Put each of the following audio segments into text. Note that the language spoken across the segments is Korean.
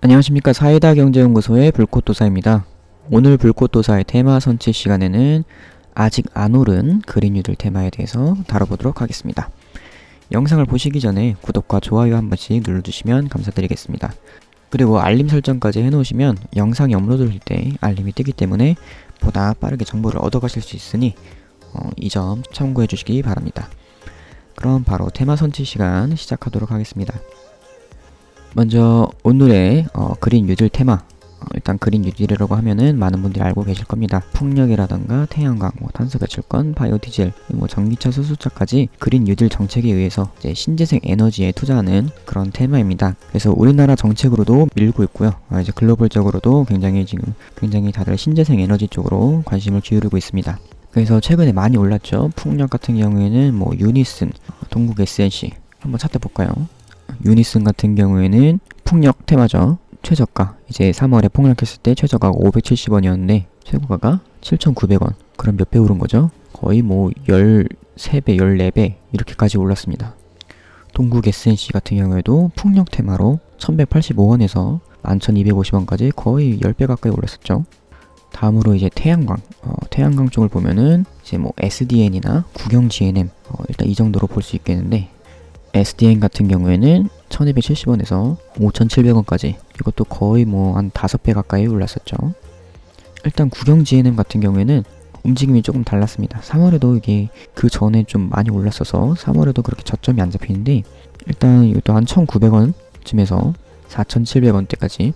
안녕하십니까. 사이다 경제연구소의 불꽃도사입니다. 오늘 불꽃도사의 테마 선치 시간에는 아직 안 오른 그린뉴딜 테마에 대해서 다뤄보도록 하겠습니다. 영상을 보시기 전에 구독과 좋아요 한 번씩 눌러주시면 감사드리겠습니다. 그리고 알림 설정까지 해놓으시면 영상이 업로드될 때 알림이 뜨기 때문에 보다 빠르게 정보를 얻어가실 수 있으니 이 점 참고해 주시기 바랍니다. 그럼 바로 테마 선치 시간 시작하도록 하겠습니다. 먼저 오늘의 그린 뉴딜 테마, 일단 그린 뉴딜이라고 하면은 많은 분들이 알고 계실 겁니다. 풍력이라던가 태양광, 탄소 배출권, 바이오 디젤, 전기차 수소차까지 그린 뉴딜 정책에 의해서 이제 신재생 에너지에 투자하는 그런 테마입니다. 그래서 우리나라 정책으로도 밀고 있고요. 이제 글로벌적으로도 굉장히 다들 신재생 에너지 쪽으로 관심을 기울이고 있습니다. 그래서 최근에 많이 올랐죠. 풍력 같은 경우에는 유니슨, 동국 SNC 한번 찾아볼까요? 유니슨 같은 경우에는 풍력 테마죠. 최저가, 이제 3월에 폭락했을 때 최저가가 570원이었는데 최고가가 7,900원. 그럼 몇 배 오른 거죠? 거의 13배, 14배 이렇게까지 올랐습니다. 동국 SNC 같은 경우에도 풍력 테마로 1185원에서 11,250원까지 거의 10배 가까이 올랐었죠. 다음으로 이제 태양광, 태양광 쪽을 보면은 이제 SDN이나 국영 GNM, 일단 이 정도로 볼 수 있겠는데, SDN 같은 경우에는 1270원에서 5700원까지, 이것도 거의 한 5배 가까이 올랐었죠. 일단 국영 GNM 같은 경우에는 움직임이 조금 달랐습니다. 3월에도 이게 그 전에 좀 많이 올랐어서 3월에도 그렇게 저점이 안 잡히는데, 일단 이것도 한 1900원쯤에서 4700원대까지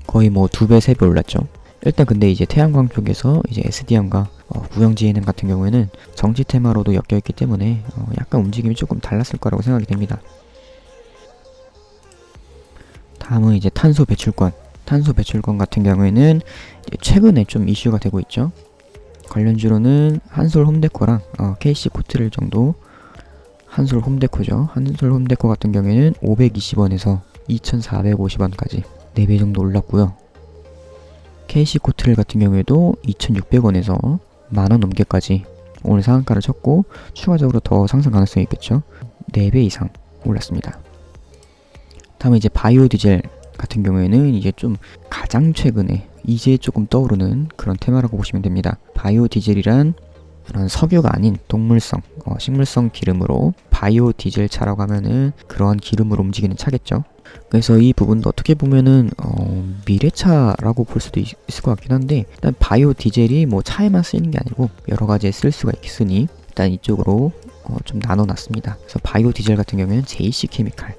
거의 2배, 3배 올랐죠. 일단 근데 이제 태양광 쪽에서 이제 SDN과 국영 GNM 같은 경우에는 정치 테마로도 엮여있기 때문에 약간 움직임이 조금 달랐을 거라고 생각이 됩니다. 다음은 이제 탄소 배출권. 탄소 배출권 같은 경우에는 이제 최근에 좀 이슈가 되고 있죠. 관련주로는 한솔 홈데코랑 KC 코트릴 정도. 한솔 홈데코죠. 한솔 홈데코 같은 경우에는 520원에서 2,450원까지 4배 정도 올랐고요. KC 코트릴 같은 경우에도 2,600원에서 만원 넘게까지 오늘 상한가를 쳤고 추가적으로 더 상승 가능성이 있겠죠. 4배 이상 올랐습니다. 다음에 이제 바이오 디젤 같은 경우에는 이제 좀 가장 최근에 이제 조금 떠오르는 그런 테마라고 보시면 됩니다. 바이오 디젤이란 그런 석유가 아닌 동물성, 식물성 기름으로 바이오 디젤 차라고 하면은 그러한 기름으로 움직이는 차겠죠. 그래서 이 부분도 어떻게 보면은 미래차라고 볼 수도 있을 것 같긴 한데, 일단 바이오 디젤이 차에만 쓰이는 게 아니고 여러 가지에 쓸 수가 있으니 일단 이쪽으로 좀 나눠놨습니다. 그래서 바이오 디젤 같은 경우에는 JC 케미칼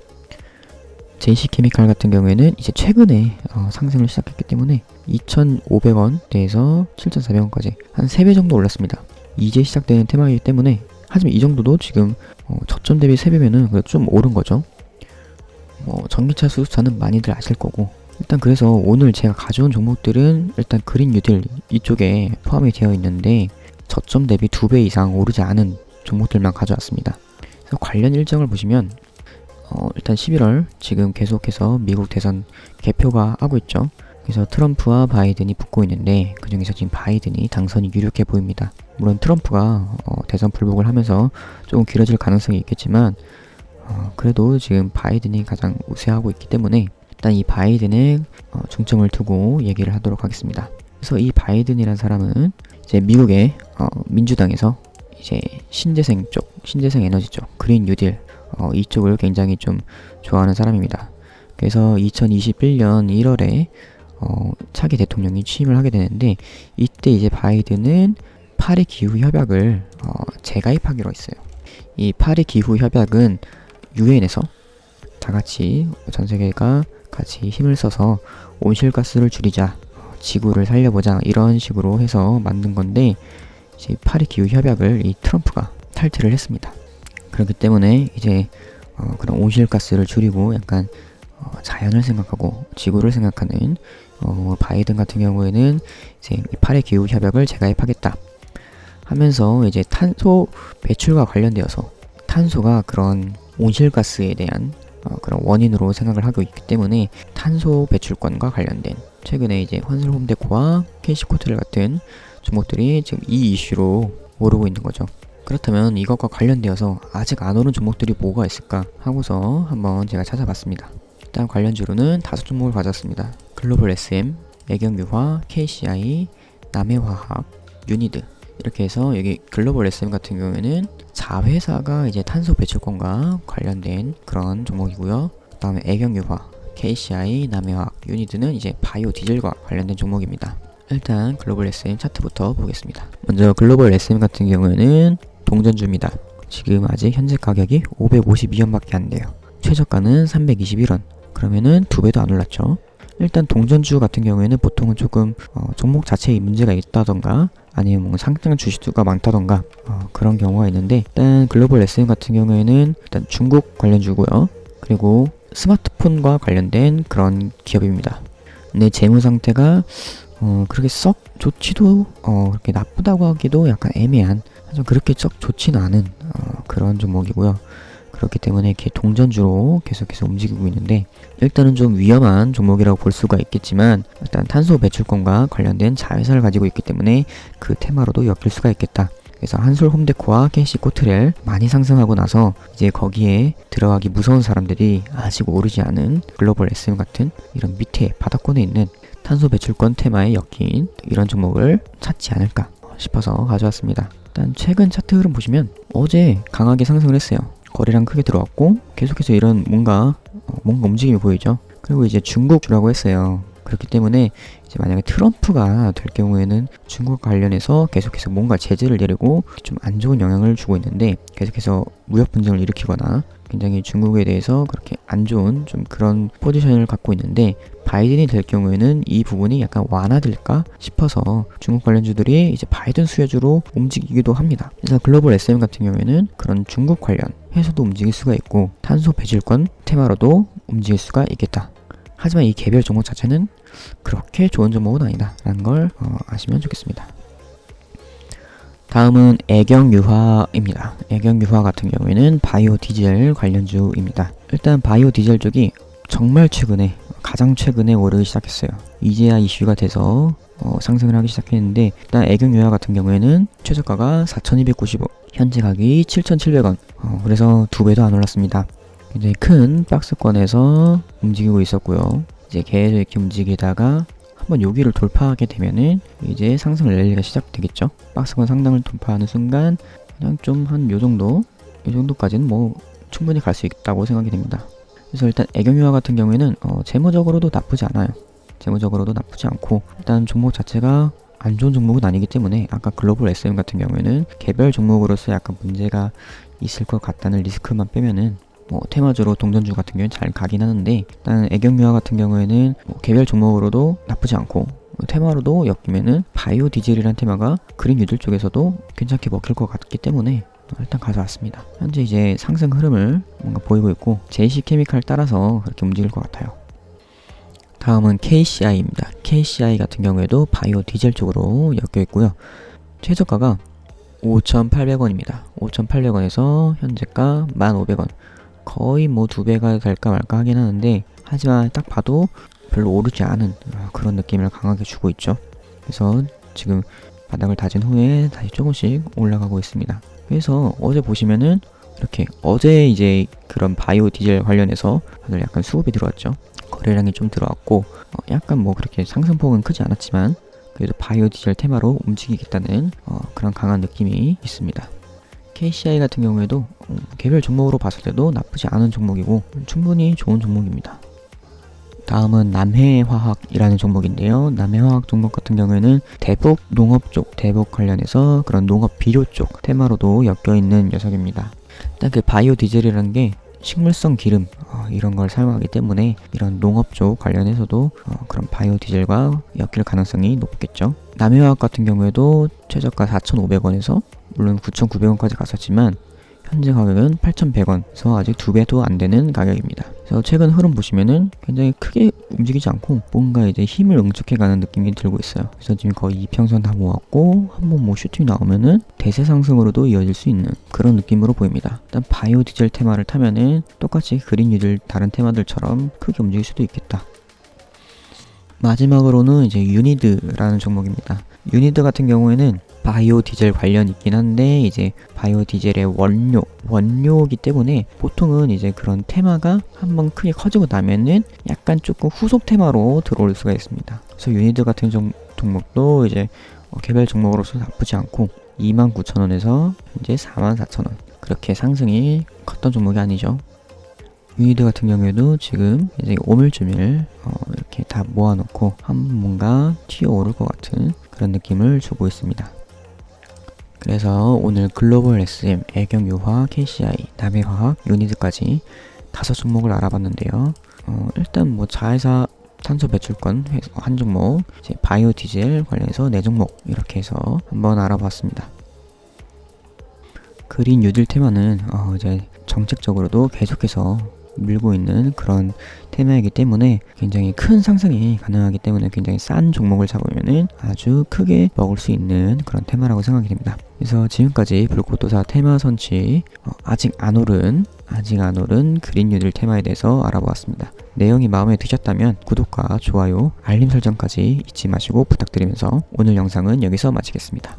같은 경우에는 이제 최근에 상승을 시작했기 때문에 2,500원대에서 7,400원까지 한 3배 정도 올랐습니다. 이제 시작되는 테마이기 때문에, 하지만 이 정도도 지금 저점 대비 3배면은 그래도 좀 오른 거죠. 전기차 수소차는 많이들 아실 거고, 일단 그래서 오늘 제가 가져온 종목들은 일단 그린 뉴딜 이쪽에 포함이 되어 있는데 저점 대비 2배 이상 오르지 않은 종목들만 가져왔습니다. 그래서 관련 일정을 보시면 일단 11월 지금 계속해서 미국 대선 개표가 하고 있죠. 그래서 트럼프와 바이든이 붙고 있는데 그중에서 지금 바이든이 당선이 유력해 보입니다. 물론 트럼프가 대선 불복을 하면서 조금 길어질 가능성이 있겠지만 그래도 지금 바이든이 가장 우세하고 있기 때문에 일단 이 바이든에 중점을 두고 얘기를 하도록 하겠습니다. 그래서 이 바이든이라는 사람은 이제 미국의 민주당에서 이제 신재생 에너지 쪽, 그린 뉴딜 이쪽을 굉장히 좀 좋아하는 사람입니다. 그래서 2021년 1월에 차기 대통령이 취임을 하게 되는데, 이때 이제 바이든은 파리 기후 협약을 재가입하기로 했어요. 이 파리 기후 협약은 유엔에서 다 같이 전 세계가 같이 힘을 써서 온실가스를 줄이자, 지구를 살려보자, 이런 식으로 해서 만든 건데, 이제 파리 기후 협약을 이 트럼프가 탈퇴를 했습니다. 그렇기 때문에 이제 그런 온실가스를 줄이고 약간 자연을 생각하고 지구를 생각하는 바이든 같은 경우에는 이제 이 파리 기후 협약을 재가입하겠다 하면서 이제 탄소 배출과 관련되어서 탄소가 그런 온실가스에 대한 그런 원인으로 생각을 하고 있기 때문에 탄소 배출권과 관련된 최근에 이제 환슬홈데코와 KC코트릴 같은 종목들이 지금 이 이슈로 오르고 있는 거죠. 그렇다면 이것과 관련되어서 아직 안 오른 종목들이 뭐가 있을까 하고서 한번 제가 찾아봤습니다. 일단 관련주로는 5종목을 가졌습니다. 글로벌 SM, 애경유화, KCI, 남해화학, 유니드. 이렇게 해서 여기 글로벌 SM 같은 경우에는 자회사가 이제 탄소 배출권과 관련된 그런 종목이고요. 그 다음에 애경유화, KCI, 남해화학, 유니드는 이제 바이오 디젤과 관련된 종목입니다. 일단 글로벌 SM 차트부터 보겠습니다. 먼저 글로벌 SM 같은 경우에는 동전주입니다. 지금 아직 현재 가격이 552원밖에 안 돼요. 최저가는 321원. 그러면은 2배도 안 올랐죠. 일단 동전주 같은 경우에는 보통은 조금 종목 자체에 문제가 있다던가 아니면 뭔가 상장 주식수가 많다던가 그런 경우가 있는데, 일단 글로벌 SM 같은 경우에는 일단 중국 관련주고요. 그리고 스마트폰과 관련된 그런 기업입니다. 근데 재무 상태가 그렇게 썩 좋지도 그렇게 나쁘다고 하기도 약간 애매한, 좀 그렇게 썩 좋지는 않은 그런 종목이고요. 그렇기 때문에 이렇게 동전주로 계속해서 움직이고 있는데, 일단은 좀 위험한 종목이라고 볼 수가 있겠지만 일단 탄소 배출권과 관련된 자회사를 가지고 있기 때문에 그 테마로도 엮일 수가 있겠다. 그래서 한솔 홈데코와 KC 코트렐 많이 상승하고 나서 이제 거기에 들어가기 무서운 사람들이 아직 오르지 않은 글로벌 SM 같은 이런 밑에 바닥권에 있는 탄소 배출권 테마에 엮인 이런 종목을 찾지 않을까 싶어서 가져왔습니다. 일단 최근 차트 흐름 보시면 어제 강하게 상승을 했어요. 거래량 크게 들어왔고 계속해서 이런 뭔가 움직임이 보이죠. 그리고 이제 중국주라고 했어요. 그렇기 때문에 이제 만약에 트럼프가 될 경우에는 중국 관련해서 계속해서 뭔가 제재를 내리고 좀 안 좋은 영향을 주고 있는데, 계속해서 무역 분쟁을 일으키거나 굉장히 중국에 대해서 그렇게 안 좋은 좀 그런 포지션을 갖고 있는데, 바이든이 될 경우에는 이 부분이 약간 완화될까 싶어서 중국 관련주들이 이제 바이든 수혜주로 움직이기도 합니다. 그래서 글로벌 SM 같은 경우에는 그런 중국 관련 해서도 움직일 수가 있고 탄소 배출권 테마로도 움직일 수가 있겠다. 하지만 이 개별 종목 자체는 그렇게 좋은 종목은 아니다 라는 걸 아시면 좋겠습니다. 다음은 애경유화입니다. 애경유화 같은 경우에는 바이오 디젤 관련주입니다. 일단 바이오 디젤 쪽이 정말 최근에, 가장 최근에 오르기 시작했어요. 이제야 이슈가 돼서 상승을 하기 시작했는데, 일단 애경유화 같은 경우에는 최저가가 4,295, 현재 가격이 7,700원. 그래서 2배도 안 올랐습니다. 굉장히 큰 박스권에서 움직이고 있었고요. 이제 계속 이렇게 움직이다가 한번 여기를 돌파하게 되면은 이제 상승 랠리가 시작되겠죠. 박스권 상단을 돌파하는 순간 그냥 좀 한 요 정도까지는 뭐 충분히 갈 수 있다고 생각이 됩니다. 그래서 일단 애경유화 같은 경우에는 재무적으로도 나쁘지 않아요. 재무적으로도 나쁘지 않고, 일단 종목 자체가 안 좋은 종목은 아니기 때문에 아까 글로벌 SM 같은 경우에는 개별 종목으로서 약간 문제가 있을 것 같다는 리스크만 빼면은 테마주로 동전주 같은 경우는 잘 가긴 하는데, 일단 애경유화 같은 경우에는 개별 종목으로도 나쁘지 않고 테마로도 엮이면은 바이오 디젤이라는 테마가 그린 유들 쪽에서도 괜찮게 먹힐 것 같기 때문에 일단 가져왔습니다. 현재 이제 상승 흐름을 뭔가 보이고 있고 JC 케미칼 따라서 그렇게 움직일 것 같아요. 다음은 KCI입니다. KCI 같은 경우에도 바이오 디젤 쪽으로 엮여 있고요. 최저가가 5,800원입니다. 5,800원에서 현재가 1,500원. 거의 뭐 2배가 될까 말까 하긴 하는데, 하지만 딱 봐도 별로 오르지 않은 그런 느낌을 강하게 주고 있죠. 그래서 지금 바닥을 다진 후에 다시 조금씩 올라가고 있습니다. 그래서 어제 보시면은 이렇게 어제 이제 그런 바이오 디젤 관련해서 다들 약간 수급이 들어왔죠. 거래량이 좀 들어왔고 약간 뭐 그렇게 상승폭은 크지 않았지만 그래도 바이오 디젤 테마로 움직이겠다는 그런 강한 느낌이 있습니다. KCI 같은 경우에도 개별 종목으로 봤을 때도 나쁘지 않은 종목이고 충분히 좋은 종목입니다. 다음은 남해화학이라는 종목인데요. 남해화학 종목 같은 경우에는 대북 농업 쪽, 대북 관련해서 그런 농업 비료 쪽 테마로도 엮여있는 녀석입니다. 일단 그 바이오 디젤이라는 게 식물성 기름 이런 걸 사용하기 때문에 이런 농업 쪽 관련해서도 그런 바이오 디젤과 엮일 가능성이 높겠죠. 남해화학 같은 경우에도 최저가 4,500원에서 물론 9,900원까지 갔었지만 현재 가격은 8,100원에서 아직 2배도 안 되는 가격입니다. 그래서 최근 흐름 보시면은 굉장히 크게 움직이지 않고 뭔가 이제 힘을 응축해가는 느낌이 들고 있어요. 그래서 지금 거의 이평선 다 모았고 한번 뭐 슈팅이 나오면은 대세 상승으로도 이어질 수 있는 그런 느낌으로 보입니다. 일단 바이오 디젤 테마를 타면은 똑같이 그린 유들 다른 테마들처럼 크게 움직일 수도 있겠다. 마지막으로는 이제 유니드라는 종목입니다. 유니드 같은 경우에는 바이오 디젤 관련 있긴 한데 이제 바이오 디젤의 원료이기 때문에 보통은 이제 그런 테마가 한번 크게 커지고 나면은 약간 조금 후속 테마로 들어올 수가 있습니다. 그래서 유니드 같은 종목도 이제 개별 종목으로서 나쁘지 않고 29,000원에서 이제 44,000원 그렇게 상승이 컸던 종목이 아니죠. 유니드 같은 경우에도 지금 이제 오밀조밀 이렇게 다 모아놓고 한번 뭔가 튀어오를 것 같은 그런 느낌을 주고 있습니다. 그래서 오늘 글로벌 SM, 애경유화, KCI, 남해화학, 유니드까지 5종목을 알아봤는데요. 일단 뭐 자회사 탄소 배출권 한 종목, 이제 바이오 디젤 관련해서 4종목 이렇게 해서 한번 알아봤습니다. 그린 뉴딜 테마는 이제 정책적으로도 계속해서 밀고 있는 그런 테마이기 때문에 굉장히 큰 상승이 가능하기 때문에 굉장히 싼 종목을 잡으면은 아주 크게 먹을 수 있는 그런 테마라고 생각이 됩니다. 그래서 지금까지 불꽃도사 테마 선취 아직 안 오른 그린 뉴딜 테마에 대해서 알아보았습니다. 내용이 마음에 드셨다면 구독과 좋아요, 알림 설정까지 잊지 마시고 부탁드리면서 오늘 영상은 여기서 마치겠습니다.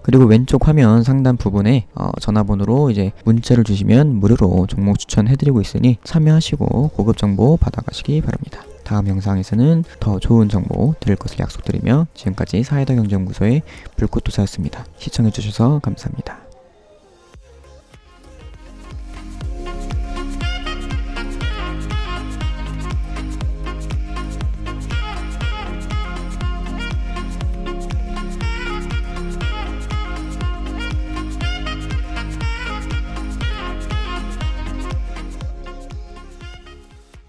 그리고 왼쪽 화면 상단 부분에 전화번호로 이제 문자를 주시면 무료로 종목 추천해드리고 있으니 참여하시고 고급 정보 받아가시기 바랍니다. 다음 영상에서는 더 좋은 정보 드릴 것을 약속드리며 지금까지 사회다경제연구소의 불꽃도사였습니다. 시청해주셔서 감사합니다.